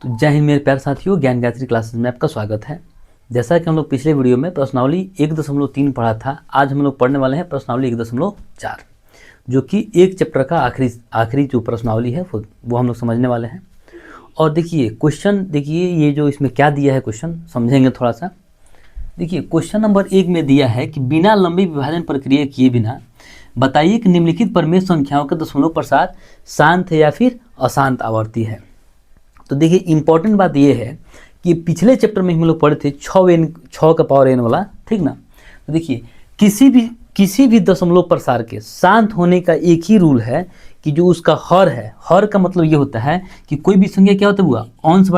तो जय हिंद मेरे प्यारे साथियों, ज्ञान गायत्री क्लासेस में आपका स्वागत है। जैसा कि हम लोग पिछले वीडियो में प्रश्नावली 1.3 पढ़ा था, आज हम लोग पढ़ने वाले हैं प्रश्नावली 1.4, जो कि एक चैप्टर का आखिरी जो प्रश्नावली है वो हम लोग समझने वाले हैं। और देखिए क्वेश्चन, देखिए ये जो इसमें क्या दिया है क्वेश्चन समझेंगे थोड़ा सा। देखिए क्वेश्चन नंबर 1 में दिया है कि बिना लंबी विभाजन प्रक्रिया किए बिना बताइए कि निम्नलिखित प्रमेय संख्याओं के दशमलव प्रसार शांत है या फिर अशांत आवर्ती है। तो देखिए इंपॉर्टेंट बात ये है कि पिछले चैप्टर में हम लोग पढ़े थे 6 का पावर n वाला, ठीक ना। तो देखिए किसी भी दशमलव प्रसार के शांत होने का एक ही रूल है कि जो उसका हर है, हर का मतलब ये होता है कि कोई भी संख्या क्या होता है हुआ अंश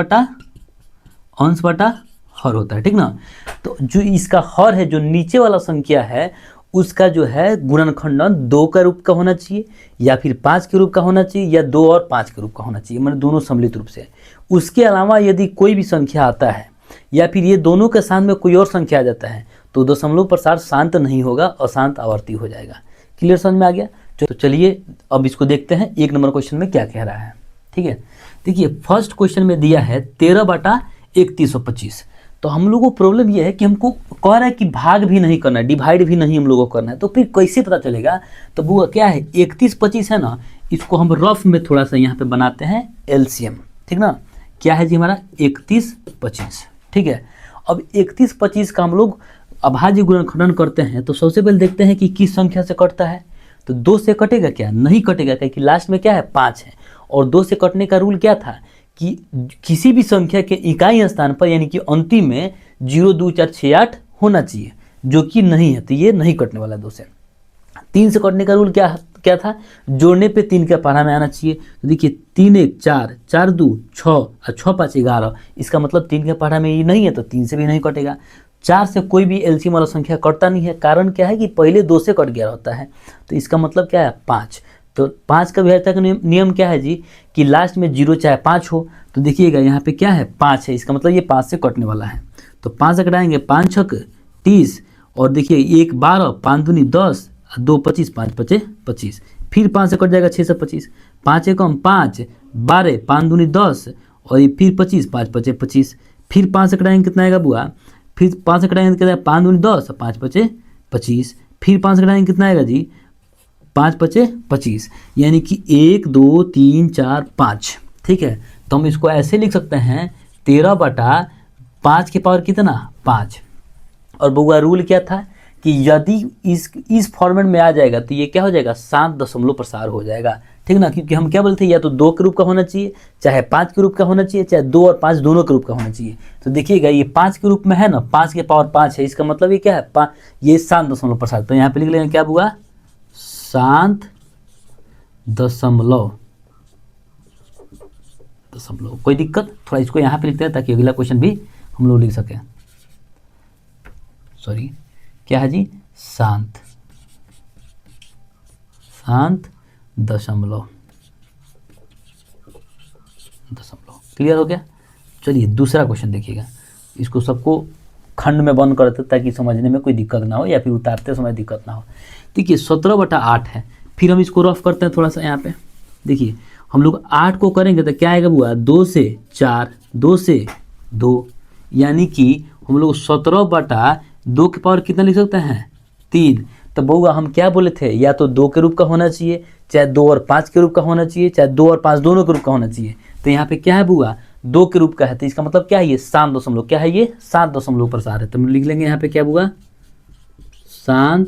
बटा हर होता है, ठीक ना। तो जो इसका हर है, जो नीचे वाला संख्या है, उसका जो है गुणनखंडन 2 का रूप का होना चाहिए या फिर 5 के रूप का होना चाहिए या 2 और 5 के रूप का होना चाहिए, मतलब दोनों सम्मिलित रूप से। उसके अलावा यदि कोई भी संख्या आता है या फिर ये दोनों के साथ में कोई और संख्या आ जाता है तो दशमलव प्रसार शांत नहीं होगा, अशांत आवर्ती हो जाएगा। क्लियर समझ में आ गया। तो चलिए अब इसको देखते हैं 1 नंबर क्वेश्चन में क्या कह रहा है। ठीक है, देखिए फर्स्ट क्वेश्चन में दिया है 13/3125। तो हम लोगों को प्रॉब्लम यह है कि हमको कह रहा है कि भाग भी नहीं करना है, डिवाइड भी नहीं हम लोगों को करना है, तो फिर कैसे पता चलेगा। तो वो क्या है 3125 है ना, इसको हम रफ में थोड़ा सा यहाँ पे बनाते हैं एलसीएम, ठीक ना। क्या है जी हमारा 3125, ठीक है। अब 3125 का हम लोग अभाज्य गुणनखंडन करते हैं तो सबसे पहले देखते हैं कि किस संख्या से कटता है। तो 2 से कटेगा क्या, नहीं कटेगा, क्योंकि लास्ट में क्या है 5 है। और 2 से कटने का रूल क्या था कि किसी भी संख्या के इकाई स्थान पर यानी कि अंतिम में 0, 2, 4, 6, 8 होना चाहिए, जो कि नहीं है, तो ये नहीं कटने वाला 2 से। 3 से कटने का रूल क्या था, जोड़ने पे 3 के पढ़ा में आना चाहिए। तो देखिए 3 1 4, 4 2 6 और 6 5 11, इसका मतलब 3 के पढ़ा में ये नहीं है, तो 3 से भी नहीं कटेगा। 4 से कोई भी एलसीएम वाला संख्या कटता नहीं है, कारण क्या है कि पहले 2 से कट गया होता है, तो इसका मतलब क्या है 5। तो 5 का विभाज्यता का नियम क्या है जी कि लास्ट में 0 चाहे 5 हो। तो देखिएगा यहाँ पे क्या है 5 है, इसका मतलब ये 5 से कटने वाला है। तो 5 से कटाएंगे, 5 छक 30, और देखिए 1 12, 5 दूनी 10, 2 25, 5 5 25, फिर 5 से कट जाएगा 6 से 25, 5 एकम 5 12, 5 दूनी 10, और ये फिर 25, 5 5 25, फिर 5 से कटाएंगे कितना आएगा बुआ, फिर 5 से कटाएंगे कितना, 5 दूनी 10, 5 5 25, फिर 5 से कटाएंगे कितना आएगा जी 5 5 25, यानी कि 1 2 3 4 5, ठीक है। तो हम इसको ऐसे लिख सकते हैं 13/5 के पावर कितना 5। और बउआ रूल क्या था कि यदि इस फॉर्मेट में आ जाएगा तो ये क्या हो जाएगा 7 दशमलव प्रसार हो जाएगा, ठीक ना। क्योंकि हम क्या बोलते हैं या तो 2 के रूप का होना चाहिए, चाहे 5 के रूप का होना चाहिए, चाहे 2 और 5 दोनों के रूप का होना चाहिए। तो देखिएगा ये 5 के रूप में है ना, 5 के पावर 5 है, इसका मतलब ये क्या है ये 7 दशमलव प्रसार। तो यहाँ पे लिख लेंगे क्या हुआ 7 दशमलव, कोई दिक्कत, थोड़ा इसको यहाँ पे लिखते हैं ताकि अगला क्वेश्चन भी हम लोग लिख सकें। सॉरी क्या है जी शांत दशमलव। क्लियर हो गया। चलिए दूसरा क्वेश्चन देखिएगा, इसको सबको खंड में बंद करते ताकि समझने में कोई दिक्कत ना हो या फिर उतारते समय दिक्कत ना हो। देखिए 17/8 है, फिर हम इसको रफ करते हैं थोड़ा सा। यहाँ पे देखिए हम लोग 8 को करेंगे तो क्या आएगा बुआ 2 से 4, 2 से 2, यानी कि हम लोग 17/2 के पावर कितना लिख सकते हैं 3। तो बउआ हम क्या बोले थे, या तो 2 के रूप का होना चाहिए, चाहे 2 और 5 के रूप का होना चाहिए, चाहे 2 और 5 दोनों के रूप का होना चाहिए। तो यहाँ पे क्या है बुआ 2 के रूप का है, तो इसका मतलब क्या है ये 7 दशमलव, क्या है ये 7 दशमलव प्रसार है। तो हम लिख लेंगे यहाँ पे क्या बुआ 7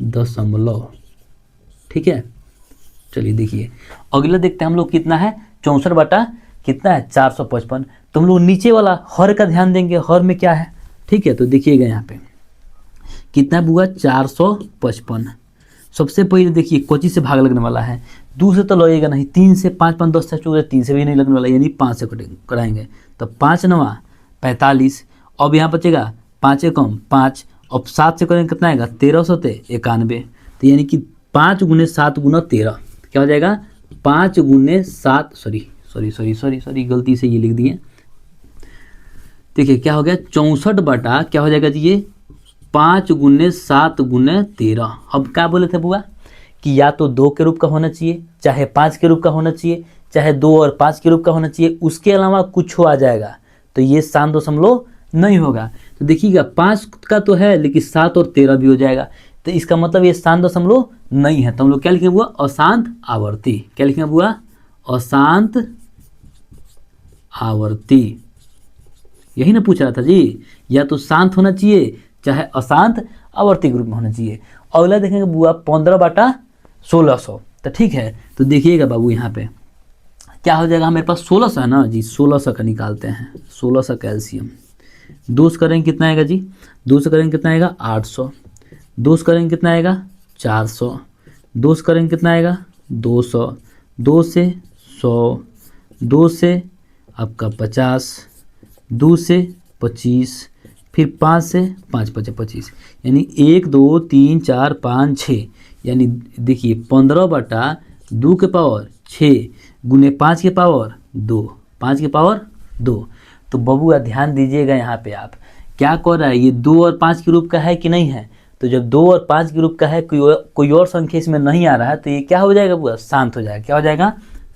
दशमलव, ठीक है। चलिए देखिए अगला देखते हैं हम लोग कितना है 64 कितना है 455। तो हम लोग नीचे वाला हर का ध्यान देंगे, हर में क्या है, ठीक है। तो देखिएगा यहाँ पे कितना बुआ 455। सबसे पहले देखिए 25 से भाग लगने वाला है, 2 से तो लगेगा नहीं, 3 से 5 5 10 14, 3 से भी नहीं लगने वाला, यानी 5 से कराएंगे। तो 5 9 45, अब यहाँ बचेगा 5 एकम 5, अब 7 से करेंगे कितना आएगा 1391। तो यानी कि 5 × 7 × 13 क्या हो जाएगा 5 × 7, सॉरी गलती से ये लिख दिए। देखिए क्या हो गया 64 क्या हो जाएगा जी ये 5 × 7 × 13। अब क्या बोले थे बुआ कि या तो 2 के रूप का होना चाहिए, चाहे 5 के रूप का होना चाहिए, चाहे 2 और 5 के रूप का होना चाहिए, उसके अलावा कुछ हो आ जाएगा तो ये शांत दशमलव नहीं होगा। तो देखिएगा 5 का तो है लेकिन 7 और 13 भी हो जाएगा, तो इसका मतलब ये शांत दशमलव नहीं है। तो हम लोग क्या लिखेंगे बुआ, अशांत आवर्ती। क्या लिखेंगे बुआ, अशांत आवर्ती। यही ना पूछ रहा था जी, या तो शांत होना चाहिए चाहे अशांत आवर्ती ग्रुप में होना चाहिए। अगला देखेंगे बुआ 15/1600। तो ठीक है, तो देखिएगा बाबू यहाँ पे क्या हो जाएगा, हमारे पास 1600 है ना जी, 1600 का निकालते हैं। 1600 कैल्शियम 2 से करेंगे कितना आएगा जी, 2 से करेंगे कितना आएगा 800, 2 से करेंगे कितना आएगा 400, 2 से करेंगे कितना आएगा 200, 2 से 100, 2 से आपका 50, 2 से 25, फिर 5 से 5 5 25, यानी 1 2 3 4 5 6, यानी देखिए 15/2 के पावर 6 गुने 5 के पावर 2, 5 के पावर 2। तो बबुआ ध्यान दीजिएगा यहाँ पे, आप क्या कर रहा है, ये 2 और 5 के रूप का है कि नहीं है। तो जब 2 और 5 के रूप का है, कोई और संख्या इसमें नहीं आ रहा है, तो ये क्या हो जाएगा बुआ, शांत हो जाएगा। क्या हो जाएगा,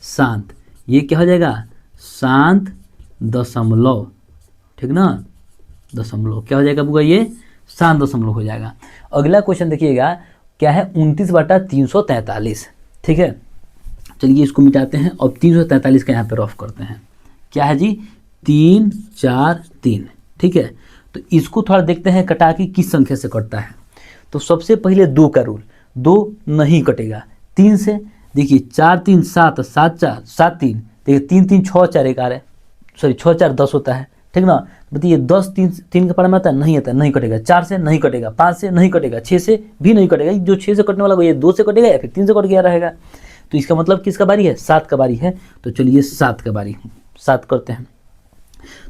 शांत। ये क्या हो जाएगा, शांत दशमलव, ठीक ना, दशमलव। क्या हो जाएगा बुआ, ये शांत दशमलव हो जाएगा। अगला क्वेश्चन देखिएगा क्या है, 29/343। ठीक है, चलिए इसको मिटाते हैं और 343 का यहाँ पे रफ करते हैं। क्या है जी, 3 4 3। ठीक है, तो इसको थोड़ा देखते हैं कटा के किस संख्या से कटता है। तो सबसे पहले 2 का रूल, 2 नहीं कटेगा 3 से। देखिए 4 3 7, 7 4 7 3, देखिए 3 3 6 4 11, सॉरी 6 4 10 होता है, ठीक ना। बताइए 10 3 का पारा में आता है, नहीं आता, नहीं कटेगा। 4 से नहीं कटेगा, 5 से नहीं कटेगा, 6 से भी नहीं कटेगा। जो 6 से कटने वाला ये 2 से कटेगा या फिर 3 से कट गया रहेगा। तो इसका मतलब किसका बारी है, 7 का बारी है। तो चलिए 7 का बारी, 7 करते हैं।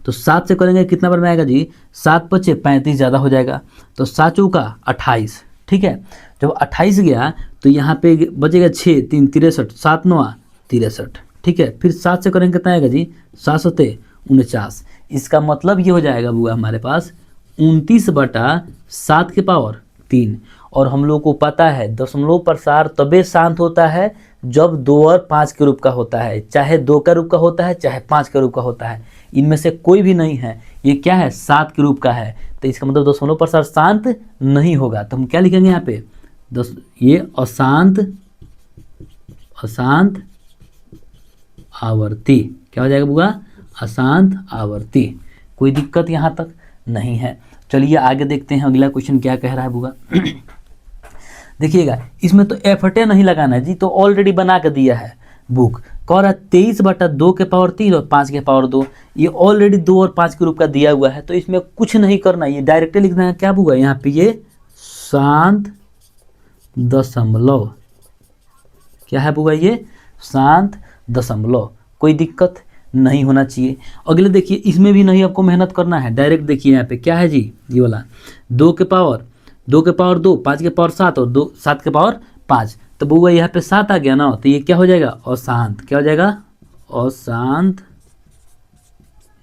तो 7 से करेंगे कितना बार में आएगा जी, 7 5 35 ज़्यादा हो जाएगा, तो 7 चौका 28। ठीक है, जब 28 गया तो यहाँ पे बचेगा 6 3 63, 7 9 63। ठीक है, फिर 7 से करेंगे कितना आएगा जी, 7 7 49। इसका मतलब ये हो जाएगा बुआ हमारे पास 29/7 के पावर 3। और हम लोग को पता है दशमलव प्रसार तबे शांत होता है जब 2 और 5 के रूप का होता है, चाहे 2 का रूप का होता है चाहे 5 के रूप का होता है, इनमें से कोई भी नहीं है। ये क्या है, 7 के रूप का है, तो इसका मतलब दशमलव प्रसार शांत नहीं होगा। तो हम क्या लिखेंगे यहाँ पे, ये अशांत आवर्ती। क्या हो जाएगा बुआ, अशांत आवर्ती। कोई दिक्कत यहाँ तक नहीं है। चलिए आगे देखते हैं अगला क्वेश्चन क्या कह रहा है बुआ। देखिएगा इसमें तो एफर्टे नहीं लगाना है जी, तो ऑलरेडी बना के दिया है बुक। कह रहा है 23/2 के पावर 3 और 5 के पावर 2। ये ऑलरेडी 2 और 5 के रूप का दिया हुआ है, तो इसमें कुछ नहीं करना, ये डायरेक्टली लिखना है। क्या बुआ यहाँ पे, ये शांत दशमलव। क्या है बुआ, ये शांत दशमलव। कोई दिक्कत नहीं होना चाहिए। अगले देखिए इसमें भी नहीं आपको मेहनत करना है, डायरेक्ट देखिए यहाँ पे क्या है जी, ये वाला 2 के पावर 2, 5 के पावर 7 और 7 के पावर 5। तो बुआ यहाँ पे 7 आ गया ना, तो ये क्या हो जाएगा, अशांत। क्या हो जाएगा, अशांत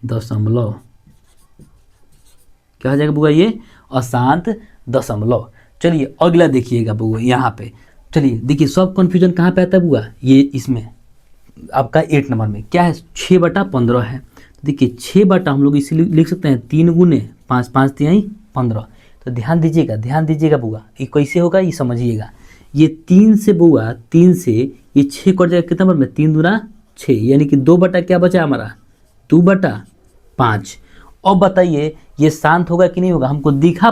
दशमलव। क्या हो जाएगा बुआ, ये अशांत दशमलव। चलिए अगला देखिएगा बुआ यहाँ पे। चलिए देखिए सब कन्फ्यूजन कहाँ पे आता है बुआ, ये इसमें आपका 8 नंबर में क्या है, 6/15 है। देखिए 6 बटा हम लोग इसीलिए लिख सकते हैं 3 गुने 5, 5 3 15। तो ध्यान दीजिएगा बुआ, ये कैसे होगा ये समझिएगा। ये 3 से बुआ, 3 से ये 6 कट जाएगा कितना नंबर में, 3 दूना 6, यानी कि 2 बटा क्या बचा हमारा, 2/5। अब बताइए ये शांत होगा कि नहीं होगा। हमको दिखा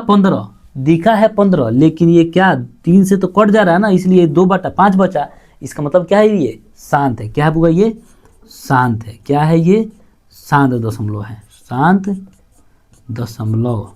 है 15, लेकिन ये क्या 3 से तो कट जा रहा है ना, इसलिए 2/5 बचा। इसका मतलब क्या है, ये शांत है। क्या है बुआ, ये शांत है। क्या है, ये शांत दशमलव है, शांत दशमलव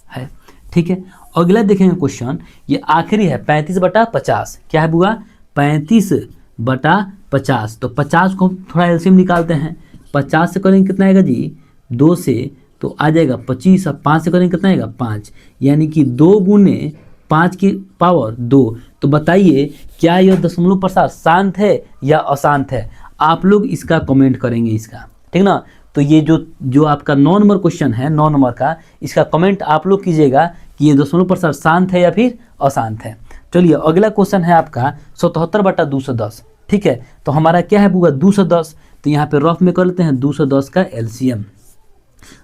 है। ठीक है, अगला देखेंगे क्वेश्चन, ये आखिरी है 35/50। क्या है बुआ, 35/50। तो 50 को थोड़ा एलसीएम निकालते हैं। 50 से करेंगे कितना आएगा जी, 2 से तो आ जाएगा 25, और 5 से करेंगे कितना आएगा 5, यानी कि 2 गुने 5 की पावर 2। तो बताइए क्या यह दशमलव प्रसार शांत है या अशांत है। आप लोग इसका कमेंट करेंगे इसका, ठीक ना। तो ये जो आपका 9 नंबर क्वेश्चन है, 9 नंबर का, इसका कमेंट आप लोग कीजिएगा कि ये दशमलव प्रसार शांत है या फिर अशांत है। चलिए अगला क्वेश्चन है आपका 77/210। ठीक है, तो हमारा क्या है बुआ 210, तो यहाँ पे रफ में कर लेते हैं 210 का एलसीएम।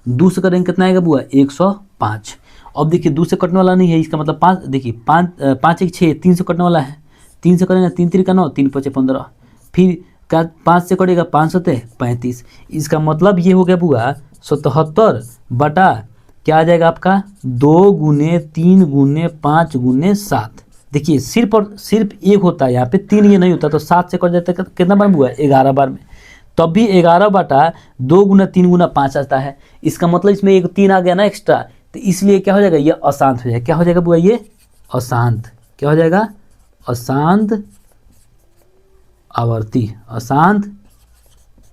2 से करेंगे कितना आएगा बुआ 105। अब देखिए 2 से कटने वाला नहीं है, इसका मतलब 5, देखिए 5 1 6, 3 से कटने वाला है, 3 से करेंगे 3 3 का 9, 3 5 15, फिर का 5 से कटेगा 5 7 35, इसका मतलब ये हो गया बुआ 77 बटा क्या आ जाएगा आपका 2 गुने 3 गुने 5 गुने 7। देखिए सिर्फ और सिर्फ एक होता है, यहाँ पे 3 ये नहीं होता, तो 7 से कट जाता है कितना बार बुआ 11 बार में, तब भी 11 बटा 2 गुना 3 गुना 5 आता है। इसका मतलब इसमें एक 3 आ गया ना एक्स्ट्रा, तो इसलिए क्या हो जाएगा ये अशांत हो जाएगा। क्या हो जाएगा बुआ ये अशांत, क्या हो जाएगा अशांत आवर्ती, अशांत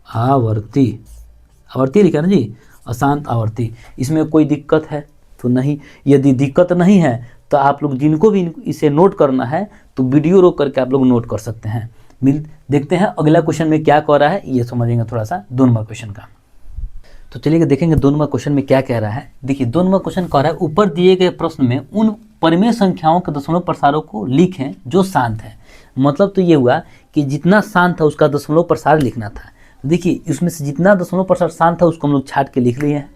आवर्ती, आवर्ती लिखा ना जी, अशांत आवर्ती। इसमें कोई दिक्कत है तो नहीं, यदि दिक्कत नहीं है तो आप लोग जिनको भी इसे नोट करना है तो वीडियो रोक करके आप लोग नोट कर सकते हैं। देखते हैं अगला क्वेश्चन में क्या कह रहा है, ये समझेंगे थोड़ा सा 2 नंबर क्वेश्चन का। तो चलिए देखेंगे 2 नंबर क्वेश्चन में क्या कह रहा है। देखिए 2 नंबर क्वेश्चन कह रहा है ऊपर दिए गए प्रश्न में उन परिमेय संख्याओं के दशमलव प्रसारों को लिखें जो शांत है। मतलब तो ये हुआ कि जितना शांत था उसका दशमलव प्रसार लिखना था। देखिए इसमें से जितना दशमलव प्रसार शांत था उसको हम लोग छाट के लिख लिए हैं।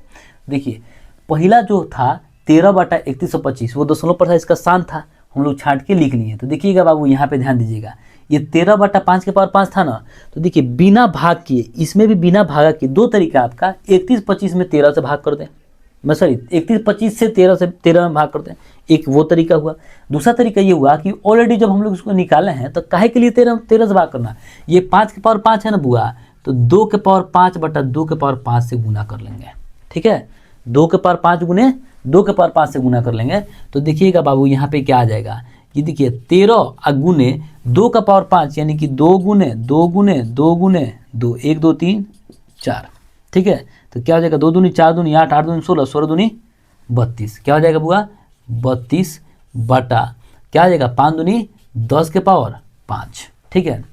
देखिए पहला जो था 13 बटा 3125 वो दशमलव प्रसार इसका शांत था, हम लोग छाट के लिख लिए। तो देखिएगा बाबू यहाँ पे ध्यान दीजिएगा, ये 13 बटा 5 के पावर 5 था ना, तो देखिए बिना भाग किए, इसमें भी बिना भागा किए 2 तरीका आपका 3125 में 13 से भाग कर दें, मैं सॉरी 3125 से 13 में भाग करते हैं, एक वो तरीका हुआ। दूसरा तरीका ये हुआ कि ऑलरेडी जब हम लोग इसको निकाले हैं तो काहे के लिए 13 से भाग करना, ये 5 के पावर 5 है ना बुआ, तो 2 के पावर 5 बटा 2 के पावर 5 से गुना कर लेंगे। ठीक है, 2 के पावर 5 गुने 2 के पावर 5 से गुना कर लेंगे। तो देखिएगा बाबू यहाँ पे क्या आ जाएगा, ये देखिए 13 गुने 2 का पावर 5 यानी कि 2 गुने 2 गुने 2 गुने 2, 1 2 3 4। ठीक है, तो क्या हो जाएगा 2 दूनी 4 दूनी 8, 8 दूनी 16, 16 दूनी 32। क्या हो जाएगा बुआ 32 बटा क्या आ जाएगा 5 दूनी 10 के पावर 5। ठीक है,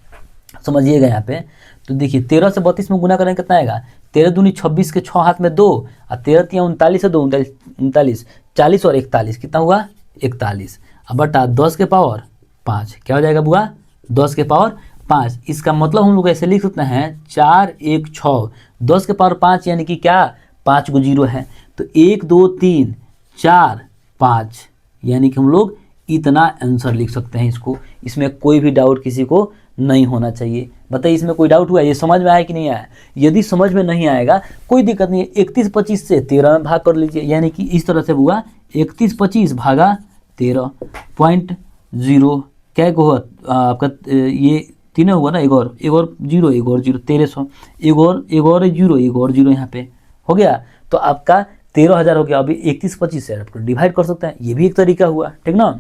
समझिएगा यहाँ पे। तो देखिए 13 से 32 में गुना करेंगे कितना आएगा, 13 दूनी 26 के 6 हाथ में 2 और 13 तिया 39 से 2 39, 40 और 41 कितना हुआ 41, अब बटा 10 के पावर 5। क्या हो जाएगा बुआ 10 के पावर 5। इसका मतलब हम लोग ऐसे लिख सकते हैं 4 1 6, 10 के पावर 5 यानी कि क्या 5 को 0 है, तो 1 2 3 4 5 यानी कि हम लोग इतना आंसर लिख सकते हैं इसको। इसमें कोई भी डाउट किसी को नहीं होना चाहिए। बताइए इसमें कोई डाउट हुआ, ये समझ में आया कि नहीं आया? यदि समझ में नहीं आएगा कोई दिक्कत नहीं है, 31 25 से 13 में भाग कर लीजिए, यानी कि इस तरह से हुआ 31 25 भागा 13.0 क्या को आपका ये 3 हुआ ना, एक और 0 एक और 0 1300, एक और 0 एक और 0 यहाँ पे हो गया, तो आपका 13,000 हो गया। अभी 31 25 से आपको डिवाइड कर सकते हैं, ये भी एक तरीका हुआ। ठीक ना,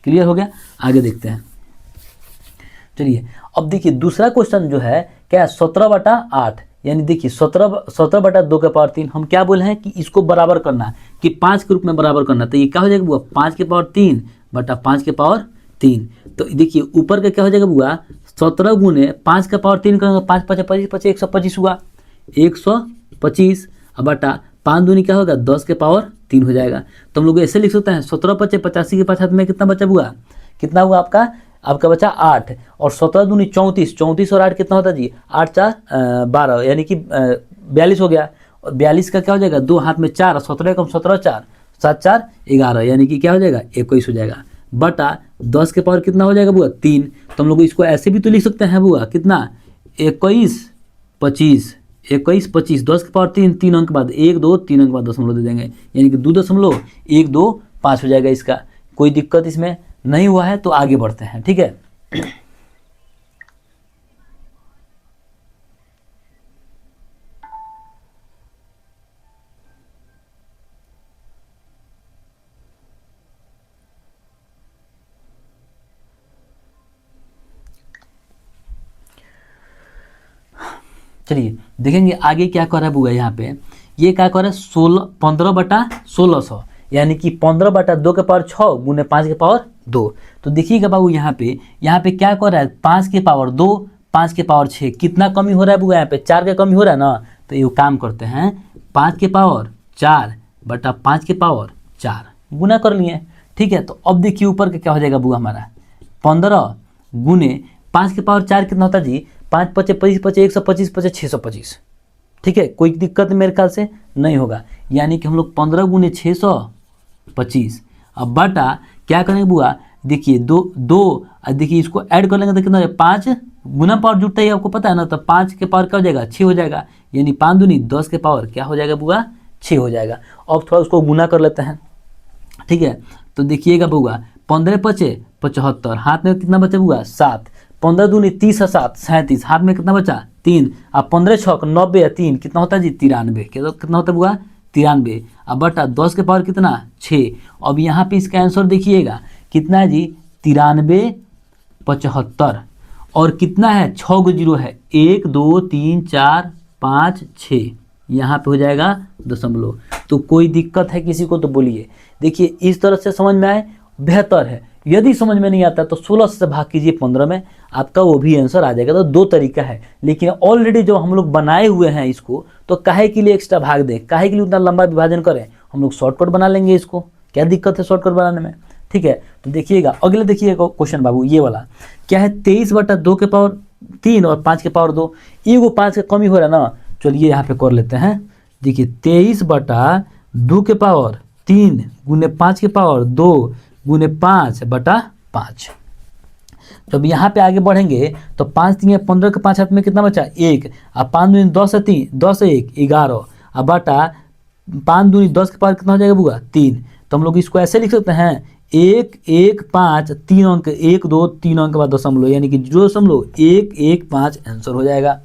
क्लियर हो गया? आगे देखते हैं। चलिए अब देखिए दूसरा क्वेश्चन जो है क्या 17 बटा 8, यानी देखिए 17 बटा 2 के पावर 3, हम क्या बोले हैं कि इसको बराबर करना, कि 5 के रूप में बराबर करना। तो ये क्या हो जाएगा बुआ 5 के पावर 3 बटा 5 के पावर 3। तो देखिए ऊपर का क्या हो जाएगा बुआ 17 गुने 5 के पावर 3 करेंगे, 5 5 25 25 125 हुआ 125, अब बटा 5 दूनी क्या होगा 10 के पावर 3 हो जाएगा। तो हम लोग ऐसे लिख सकते हैं 17 25 85 के 5 हाथ में कितना बचा बुआ, कितना हुआ आपका बचा 8, और 17 दूनी 34, 34 और 8 कितना होता है जी 8 4 12 यानी कि 42 हो गया। और 42 का क्या हो जाएगा 2 हाथ में 4, 17 कम 17 4 7 4 11 यानी कि क्या हो जाएगा 21 हो जाएगा, बटा 10 के पावर कितना हो जाएगा बुआ 3। तो हम लोग इसको ऐसे भी तो लिख सकते हैं बुआ कितना 21 25 21 25 10 के पावर 3, 3 अंक बाद 1 2 3 अंक बाद दशमलव दे देंगे, यानी कि 2.125 हो जाएगा। इसका कोई दिक्कत इसमें नहीं हुआ है, तो आगे बढ़ते हैं। ठीक है, चलिए देखेंगे आगे क्या कर रहा है बुआ। यहाँ पे ये क्या कर रहा है 15 बटा 1600, यानी कि 15 बटा 2 के पावर 6 गुने 5 के पावर 2। तो देखिएगा बाबू यहाँ पे क्या कर रहा है 5 के पावर 2 5 के पावर 6, कितना कमी हो रहा है बुआ यहाँ पे 4 का कमी हो रहा है ना। तो ये काम करते हैं 5 के पावर 4 बटा 5 के पावर 4 गुना कर लिए। ठीक है, तो अब देखिए ऊपर का क्या हो जाएगा बुआ हमारा 15 गुने 5 की पावर 4 कितना होता है जी, 5 पचे 25 पचे 125 पचे 625। ठीक है, कोई दिक्कत मेरे ख्याल से नहीं होगा। यानी कि हम लोग 15 गुने 625। अब बटा क्या करेंगे बुआ, देखिए दो देखिए इसको ऐड कर लेंगे तो कितना हो जाएगा, 5 गुना पावर जुटता है आपको पता है ना, तो 5 के पावर क्या हो जाएगा, 6 हो जाएगा। यानी 5 दूनी 10 के पावर क्या हो जाएगा बुआ, 6 हो जाएगा। अब थोड़ा उसको गुना कर लेते हैं। ठीक है, तो देखिएगा बुआ 15 पचे 75, हाथ में कितना बचा बुआ 7, 15 दूनी 30 और 7 37, हाथ में कितना बचा 3, अब 15 छक 90 3 कितना होता है जी 93, कितना होता है बुआ 93। अब बटा 10 के पावर कितना 6। अब यहाँ पे इसका आंसर देखिएगा कितना है जी 93 75, और कितना है 6 गो जीरो है, 1 2 3 4 5 6, यहाँ पे हो जाएगा दशमलव। तो कोई दिक्कत है किसी को तो बोलिए। देखिए इस तरह से समझ में आए बेहतर है, यदि समझ में नहीं आता तो 16 से भाग कीजिए 15 में, आपका वो भी आंसर आ जाएगा। तो दो तरीका है, लेकिन ऑलरेडी जो हम लोग बनाए हुए हैं इसको, तो काहे के लिए एक्स्ट्रा भाग दें, काहे के लिए उतना लंबा विभाजन करें, हम लोग शॉर्टकट बना लेंगे इसको, क्या दिक्कत है शॉर्टकट बनाने में। ठीक है, तो देखिएगा अगले देखिएगा क्वेश्चन बाबू, ये वाला क्या है 23/2 के पावर 3 और 5 के पावर 2, एगो 5 का कमी हो रहा है ना, चलिए यहाँ पे कर लेते हैं। देखिए 23/2 के पावर 3 गुने 5 के पावर 2 गुने 5/5। जब यहाँ पे आगे बढ़ेंगे तो 5 3 15 के 5 हाथ में कितना बचा 1, अब 5 दूनी 10 है 3 10 1 11, अब बटा 5 दूनी 10 के पावर कितना हो जाएगा बुआ 3। तो हम लोग इसको ऐसे लिख सकते हैं 1 1 5 3 अंक 1 2 3 अंक के बाद दशमलव, यानी कि 0.115 आंसर हो जाएगा।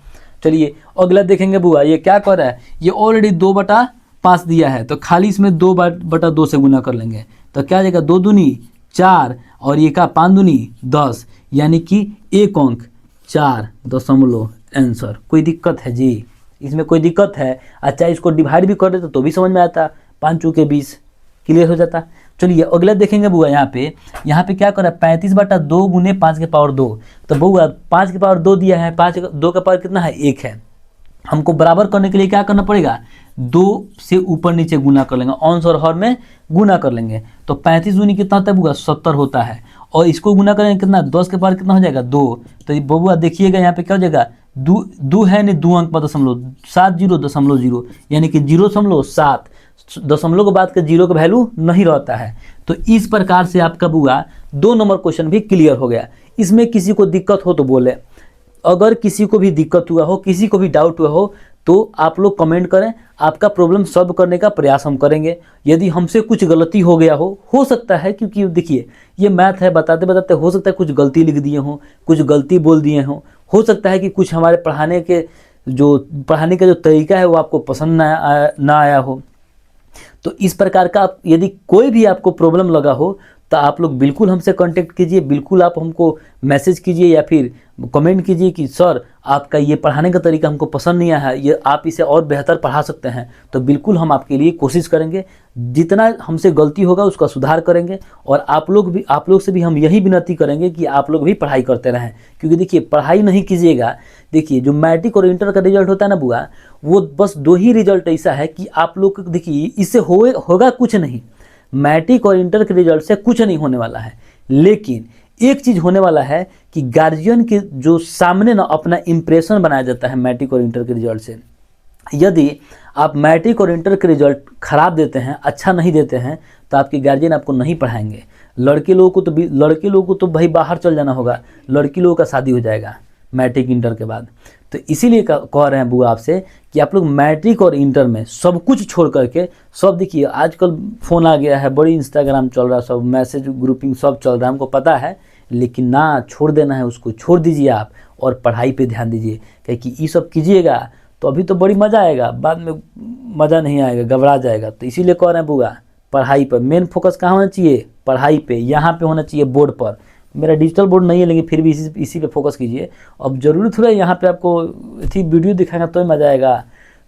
चलिए अगला देखेंगे बुआ, ये क्या कर रहा है, ये ऑलरेडी 2/5 दिया है, तो खाली इसमें 2/2 से गुना कर लेंगे, तो क्या आ जाएगा 2 दूनी 4 और ये का 5 दूनी 10, यानी कि 1 अंक 4 दशमलव आंसर। कोई दिक्कत है जी, इसमें कोई दिक्कत है? अच्छा इसको डिवाइड भी कर देते तो भी समझ में आता, 5 चूके 20 क्लियर हो जाता। चलिए अगला देखेंगे बुआ, यहाँ पे क्या कर रहा है 35/2 गुने 5 के पावर 2, तो बुआ 5 के पावर 2 दिया है, 5 2 का पावर कितना है 1 है, हमको बराबर करने के लिए क्या करना पड़ेगा 2 से ऊपर नीचे गुना कर लेंगे, अंश और हर में गुना कर लेंगे, तो 35 दूनी कितना होता है बुआ 70 होता है, और इसको गुना करेंगे कितना 10 के पावर कितना हो जाएगा 2, तो बबुआ देखिएगा यहाँ पे क्या हो जाएगा 2 है नहीं 2 अंक पर दशमलव 70.0, यानी कि 0.7 दशमलव के बाद के जीरो का वैल्यू नहीं रहता है। तो इस प्रकार से आपका बुआ 2 नंबर क्वेश्चन भी क्लियर हो गया। इसमें किसी को दिक्कत हो तो बोले, अगर किसी को भी दिक्कत हुआ हो, किसी को भी डाउट हुआ हो तो आप लोग कमेंट करें, आपका प्रॉब्लम सॉल्व करने का प्रयास हम करेंगे। यदि हमसे कुछ गलती हो गया हो सकता है, क्योंकि देखिए ये मैथ है, बताते बताते हो सकता है कुछ गलती लिख दिए हों, कुछ गलती बोल दिए हों, हो सकता है कि कुछ हमारे पढ़ाने का जो तरीका है वो आपको पसंद ना आया हो। तो इस प्रकार का यदि कोई भी आपको प्रॉब्लम लगा हो तो आप लोग बिल्कुल हमसे कांटेक्ट कीजिए, बिल्कुल आप हमको मैसेज कीजिए या फिर कमेंट कीजिए कि सर आपका ये पढ़ाने का तरीका हमको पसंद नहीं आया है, ये आप इसे और बेहतर पढ़ा सकते हैं, तो बिल्कुल हम आपके लिए कोशिश करेंगे, जितना हमसे गलती होगा उसका सुधार करेंगे। और आप लोग से भी हम यही विनती करेंगे कि आप लोग भी पढ़ाई करते रहें, क्योंकि देखिए पढ़ाई नहीं कीजिएगा, देखिए जो मैट्रिक और इंटर का रिजल्ट होता है ना बुआ, वो बस 2 ही रिजल्ट ऐसा है कि आप लोग देखिए इससे होगा कुछ नहीं, मैट्रिक और इंटर के रिजल्ट से कुछ नहीं होने वाला है, लेकिन एक चीज़ होने वाला है कि गार्जियन के जो सामने ना अपना इंप्रेशन बनाया जाता है मैट्रिक और इंटर के रिजल्ट से। यदि आप मैट्रिक और इंटर के रिजल्ट खराब देते हैं, अच्छा नहीं देते हैं, तो आपके गार्जियन आपको नहीं पढ़ाएंगे। लड़के लोगों को तो भाई बाहर चल जाना होगा, लड़की लोगों का शादी हो जाएगा मैट्रिक इंटर के बाद। तो इसीलिए कह रहे हैं बुआ आपसे कि आप लोग मैट्रिक और इंटर में सब कुछ छोड़ करके सब, देखिए आजकल फ़ोन आ गया है, बड़ी इंस्टाग्राम चल रहा है, सब मैसेज ग्रुपिंग सब चल रहा है, हमको पता है, लेकिन ना छोड़ देना है, उसको छोड़ दीजिए आप और पढ़ाई पे ध्यान दीजिए, क्योंकि ये सब कीजिएगा तो अभी तो बड़ी मज़ा आएगा, बाद में मज़ा नहीं आएगा, घबरा जाएगा। तो इसीलिए कह रहे हैं बुआ पढ़ाई पर मेन फोकस कहाँ होना चाहिए, पढ़ाई पे, यहाँ पे होना चाहिए बोर्ड पर। मेरा डिजिटल बोर्ड नहीं है, लेकिन फिर भी इसी पे फोकस कीजिए। अब जरूरी थोड़ा यहाँ पे आपको थी वीडियो दिखाएंगे तो मज़ा आएगा,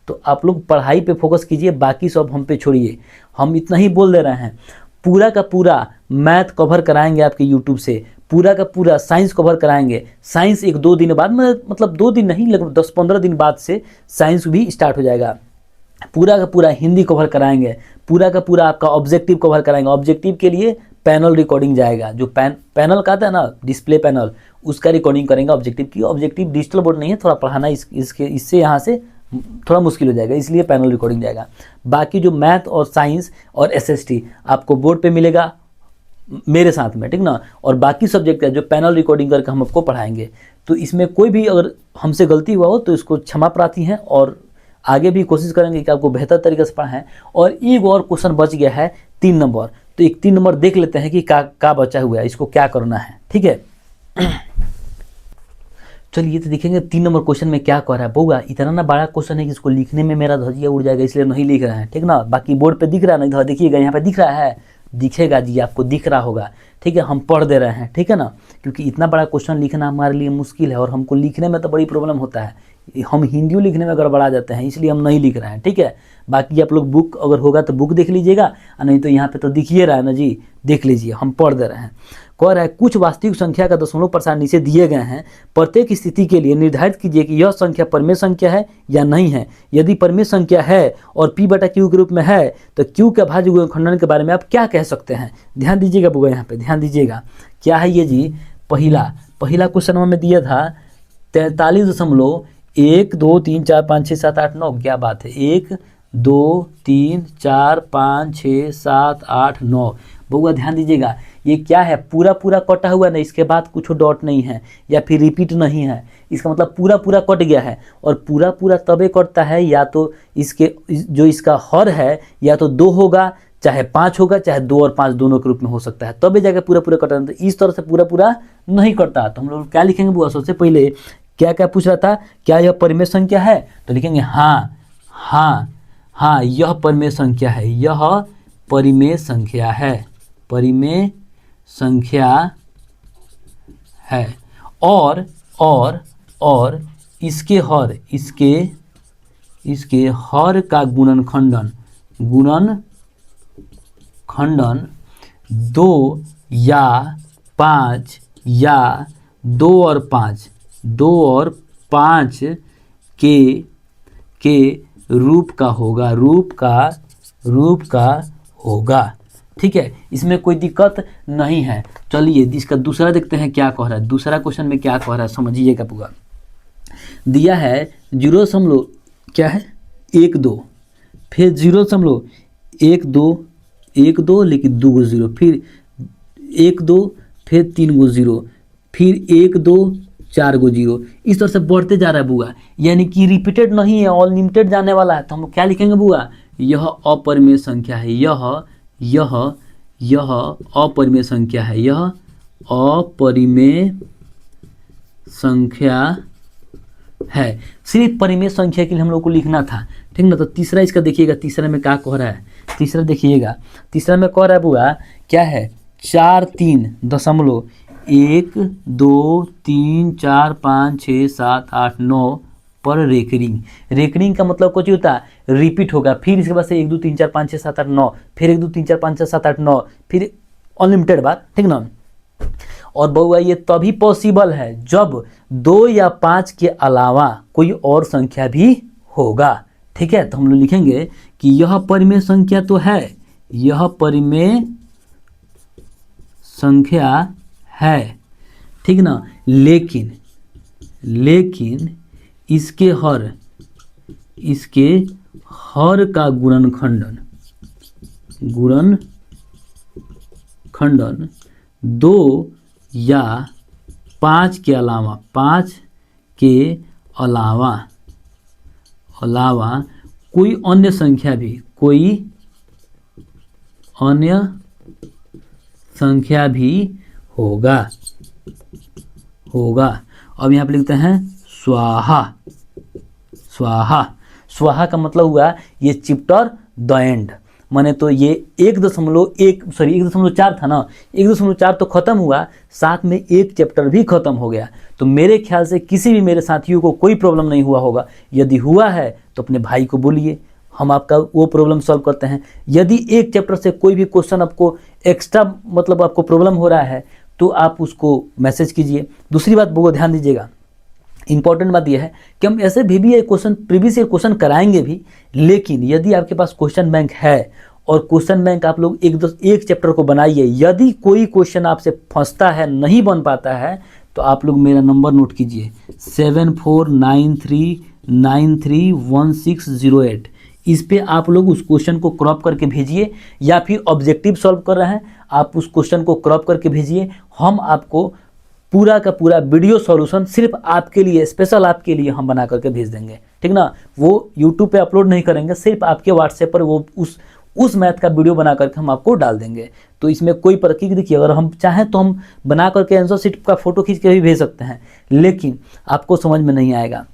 तो आप लोग पढ़ाई पे फोकस कीजिए, बाकी सब हम पे छोड़िए। हम इतना ही बोल दे रहे हैं, पूरा का पूरा मैथ कवर कराएंगे आपके यूट्यूब से, पूरा का पूरा साइंस कवर कराएंगे। साइंस 1-2 दिन बाद में, मतलब 2 दिन नहीं, लगभग 10-15 दिन बाद से साइंस भी स्टार्ट हो जाएगा। पूरा का पूरा हिंदी कवर कराएंगे, पूरा का पूरा आपका ऑब्जेक्टिव कवर कराएंगे। ऑब्जेक्टिव के लिए पैनल रिकॉर्डिंग जाएगा, जो पैनल का आता है ना डिस्प्ले पैनल, उसका रिकॉर्डिंग करेंगे ऑब्जेक्टिव की। ऑब्जेक्टिव डिजिटल बोर्ड नहीं है, थोड़ा पढ़ाना इससे यहाँ से थोड़ा मुश्किल हो जाएगा, इसलिए पैनल रिकॉर्डिंग जाएगा। बाकी जो मैथ और साइंस और एसएसटी आपको बोर्ड पे मिलेगा मेरे साथ में, ठीक ना। और बाकी सब्जेक्ट है जो पैनल रिकॉर्डिंग करके हम आपको पढ़ाएंगे। तो इसमें कोई भी अगर हमसे गलती हुआ हो तो इसको क्षमा प्रार्थी हैं, और आगे भी कोशिश करेंगे कि आपको बेहतर तरीके से पढ़ाएं। और एक और क्वेश्चन बच गया है 3 नंबर, तो एक 3 नंबर देख लेते हैं कि क्या बचा हुआ है, इसको क्या करना है, ठीक है। चलिए तो देखेंगे 3 नंबर क्वेश्चन में क्या कह रहा है। बउआ इतना ना बड़ा क्वेश्चन है कि इसको लिखने में मेरा धजिया उड़ जाएगा, इसलिए नहीं लिख रहे हैं, ठीक ना। बाकी बोर्ड पे दिख रहा है ना, देखिएगा यहाँ पे दिख रहा है, दिखेगा जी, आपको दिख रहा होगा, ठीक है। हम पढ़ दे रहे हैं, ठीक है ना, क्योंकि इतना बड़ा क्वेश्चन लिखना हमारे लिए मुश्किल है और हमको लिखने में तो बड़ी प्रॉब्लम होता है, हम हिंदी लिखने में गड़बड़ा जाते हैं, इसलिए हम नहीं लिख रहे हैं, ठीक है। बाकी आप लोग बुक अगर होगा तो बुक देख लीजिएगा, नहीं तो यहाँ पे तो दिखिए रहा है ना जी, देख लीजिए, हम पढ़ दे रहे हैं। कह रहा है कुछ वास्तविक संख्या का दशमलव प्रसार नीचे दिए गए हैं, प्रत्येक स्थिति के लिए निर्धारित कीजिए कि यह संख्या परमेय संख्या है या नहीं है। यदि परमेय संख्या है और p/q के रूप में है तो q के अभाज्य गुणनखंडन के बारे में आप क्या कह सकते हैं। ध्यान दीजिएगा बुआ, यहाँ पे ध्यान दीजिएगा, क्या है ये जी। पहला क्वेश्चन में दिया था 43.1 2 3 4 5 6 7 8 9, क्या बात है, 1 2 3 4 5 6 7 8 9। बउआ ध्यान दीजिएगा, ये क्या है, पूरा कटा हुआ नहीं, इसके बाद कुछ डॉट नहीं है या फिर रिपीट नहीं है, इसका मतलब पूरा कट गया है। और पूरा तबे कटता है, या तो इसके जो इसका हर है या तो 2 होगा, चाहे 5 होगा, चाहे 2 और 5 दोनों के रूप में हो सकता है, तबे जाकर पूरा कटा। तो इस तरह से पूरा नहीं कटता। तो हम लोग क्या लिखेंगे बुआ, सबसे पहले क्या पूछ रहा था, क्या यह परिमेय संख्या है, तो लिखेंगे हाँ यह परिमेय संख्या है, यह परिमेय संख्या है, परिमेय संख्या है। और इसके हर का गुणनखंडन 2 या 5 या 2 और 5 के रूप का होगा, ठीक है। इसमें कोई दिक्कत नहीं है। चलिए इसका दूसरा देखते हैं क्या कह रहा है। दूसरा क्वेश्चन में क्या कह रहा है समझिएगा पूरा। दिया है 0.12, फिर 0.12 लेकिन 2 0, फिर 1 2, फिर 3 0, फिर 1 2 4 0, इस तरह से बढ़ते जा रहा है बुआ, यानी कि रिपीटेड नहीं है, अनलिमिटेड जाने वाला है। तो हम क्या लिखेंगे बुआ, यह अपरिमेय संख्या है, यह अपरिमेय संख्या है, यह अपरिमेय संख्या है। सिर्फ परिमेय संख्या के लिए हम लोग को लिखना था, ठीक ना। तो तीसरा इसका देखिएगा, तीसरा में क्या कह रहा है, तीसरा देखिएगा, तीसरा में कह रहा है बुआ क्या है, 4 3 दशमलव 1 2 3 4 5 6 7 8 9 पर रेकरिंग का मतलब कुछ होता है, रिपीट होगा, फिर इसके बाद से 1 2 3 4 5 6 7 8 9, फिर 1 2 3 4 5 6 7 8 9, फिर अनलिमिटेड बार, ठीक ना। और बउआ ये तभी पॉसिबल है जब 2 या 5 के अलावा कोई और संख्या भी होगा, ठीक है। तो हम लोग लिखेंगे कि यह परिमेय संख्या तो है, यह परिमेय संख्या है, ठीक ना, लेकिन इसके हर का गुणनखंडन 2 या 5 के अलावा कोई अन्य संख्या भी होगा। अब यहाँ पे लिखते हैं स्वाहा का मतलब हुआ ये चैप्टर द एंड, माने तो ये 1.4 था ना, 1.4 तो खत्म हुआ, साथ में एक चैप्टर भी खत्म हो गया। तो मेरे ख्याल से किसी भी मेरे साथियों को कोई प्रॉब्लम नहीं हुआ होगा। यदि हुआ है तो अपने भाई को बोलिए, हम आपका वो प्रॉब्लम सॉल्व करते हैं। यदि एक चैप्टर से कोई भी क्वेश्चन आपको एक्स्ट्रा मतलब आपको प्रॉब्लम हो रहा है तो आप उसको मैसेज कीजिए। दूसरी बात बहुत ध्यान दीजिएगा, इंपॉर्टेंट बात यह है कि हम ऐसे भी क्वेश्चन प्रीवियस ईयर क्वेश्चन कराएंगे भी, लेकिन यदि आपके पास क्वेश्चन बैंक है और क्वेश्चन बैंक आप लोग एक चैप्टर को बनाइए। यदि कोई क्वेश्चन आपसे फंसता है, नहीं बन पाता है, तो आप लोग मेरा नंबर नोट कीजिए 7493931608। इस पे आप लोग उस क्वेश्चन को क्रॉप करके भेजिए, या फिर ऑब्जेक्टिव सॉल्व कर रहे हैं आप उस क्वेश्चन को क्रॉप करके भेजिए। हम आपको पूरा का पूरा वीडियो सॉल्यूशन सिर्फ आपके लिए, स्पेशल आपके लिए हम बना करके भेज देंगे, ठीक ना। वो यूट्यूब पे अपलोड नहीं करेंगे, सिर्फ आपके व्हाट्सएप पर वो उस मैथ का वीडियो बना करके हम आपको डाल देंगे। तो इसमें कोई प्रक्रिया देखिए, अगर हम चाहें तो हम बना करके आंसर शीट का फोटो खींच के भी भेज सकते हैं, लेकिन आपको समझ में नहीं आएगा।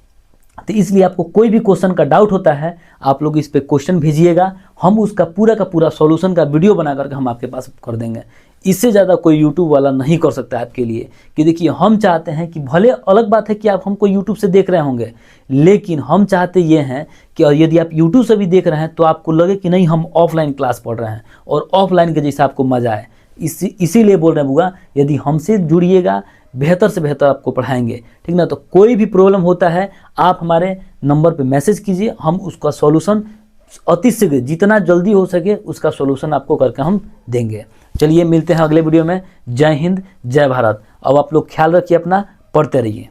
तो इसलिए आपको कोई भी क्वेश्चन का डाउट होता है, आप लोग इस पे क्वेश्चन भेजिएगा, हम उसका पूरा का पूरा सॉल्यूशन का वीडियो बना करके हम आपके पास कर देंगे। इससे ज़्यादा कोई यूट्यूब वाला नहीं कर सकता है आपके लिए। कि देखिए, हम चाहते हैं कि भले अलग बात है कि आप हमको यूट्यूब से देख रहे होंगे, लेकिन हम चाहते ये हैं कि यदि आप यूट्यूब से भी देख रहे हैं तो आपको लगे कि नहीं हम ऑफलाइन क्लास पढ़ रहे हैं और ऑफलाइन के जैसा आपको मज़ा आए। इसीलिए बोल रहे हैं बुआ, यदि हमसे जुड़िएगा, बेहतर से बेहतर आपको पढ़ाएंगे, ठीक ना। तो कोई भी प्रॉब्लम होता है आप हमारे नंबर पे मैसेज कीजिए, हम उसका सॉल्यूशन अति शीघ्र, जितना जल्दी हो सके उसका सॉल्यूशन आपको करके हम देंगे। चलिए मिलते हैं अगले वीडियो में। जय हिंद, जय भारत। अब आप लोग ख्याल रखिए अपना, पढ़ते रहिए।